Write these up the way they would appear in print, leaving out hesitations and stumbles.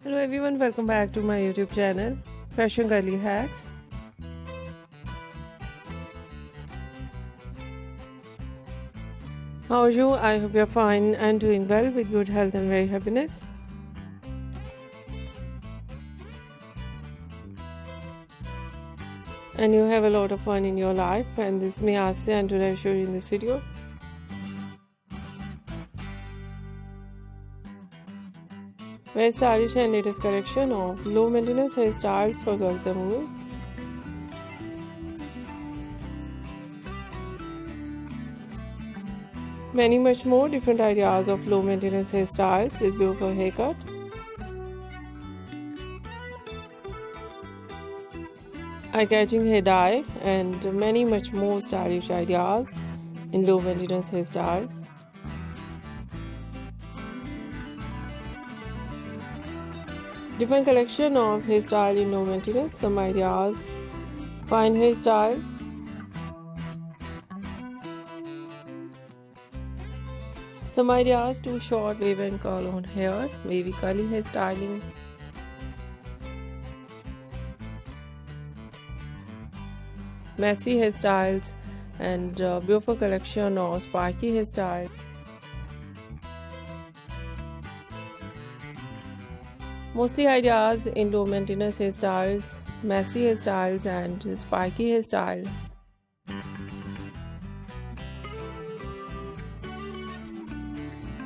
Hello everyone, welcome back to my YouTube channel, Fashion Girly Hacks. How are you? I hope you're fine and doing well with good health and very happiness. And you have a lot of fun in your life, and this is me Asya, and today I show you in this video. Very stylish and latest collection of low maintenance hairstyles for girls and women. Many much more different ideas of low maintenance hairstyles with beautiful haircut. Eye-catching hair dye and many much more stylish ideas in low maintenance hairstyles. Different collection of hairstyle in low maintenance, some ideas, fine hairstyle, some ideas to short wave and curl on hair, wavy curly hairstyling, messy hairstyles, and beautiful collection of spiky hairstyles. Mostly ideas in low maintenance hairstyles, messy hairstyles, and spiky hairstyle.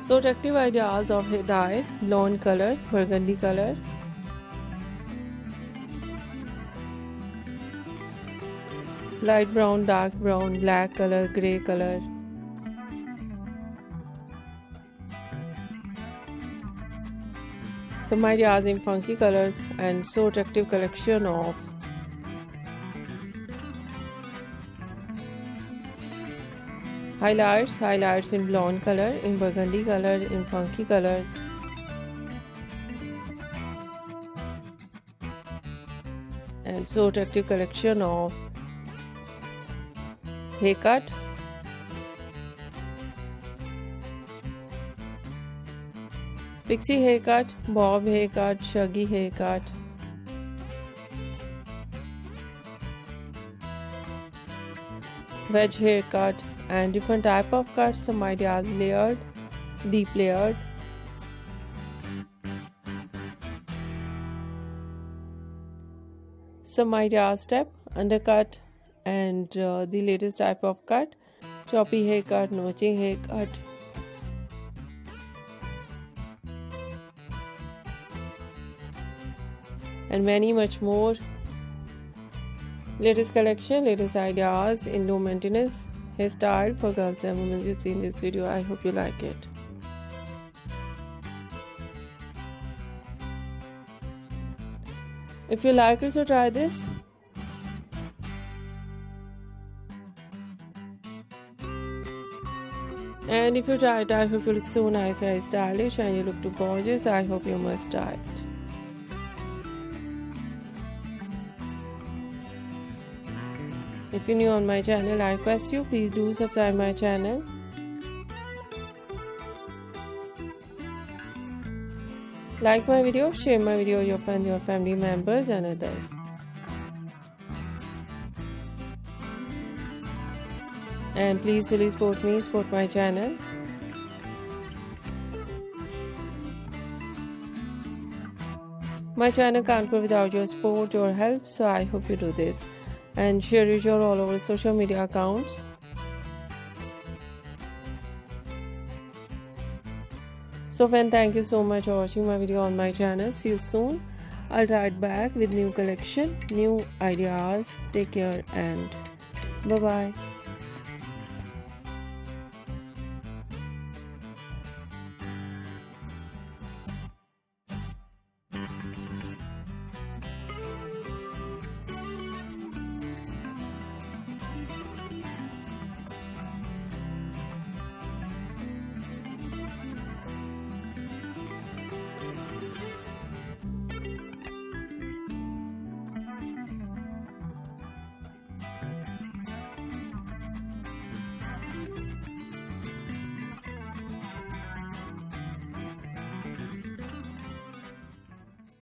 So attractive ideas of hair dye, blonde color, burgundy color, light brown, dark brown, black color, grey color. Some ideas in funky colors and so attractive collection of highlights in blonde color, in burgundy color, in funky colors. And so attractive collection of haircut, Pixie haircut, bob haircut, shaggy haircut, wedge haircut, and different type of cuts. Some ideas layered, deep layered, some ideas step, undercut, and the latest type of cut, choppy haircut, notching haircut. And many much more. Latest collection, latest ideas in low maintenance hairstyle for girls and women you see in this video. I hope you like it. If you like it, so try this. And if you try it, I hope you look so nice, very stylish, and you look too gorgeous. I hope you must try it. If you're new on my channel, I request you please do subscribe my channel. Like my video, share my video with your friends, your family members, and others. And please really support me, support my channel. My channel can't grow without your support or help, so I hope you do this. And share it all over social media accounts. So friend, thank you so much for watching my video on my channel. See you soon. I'll try it back with new collection, new ideas. Take care and bye bye.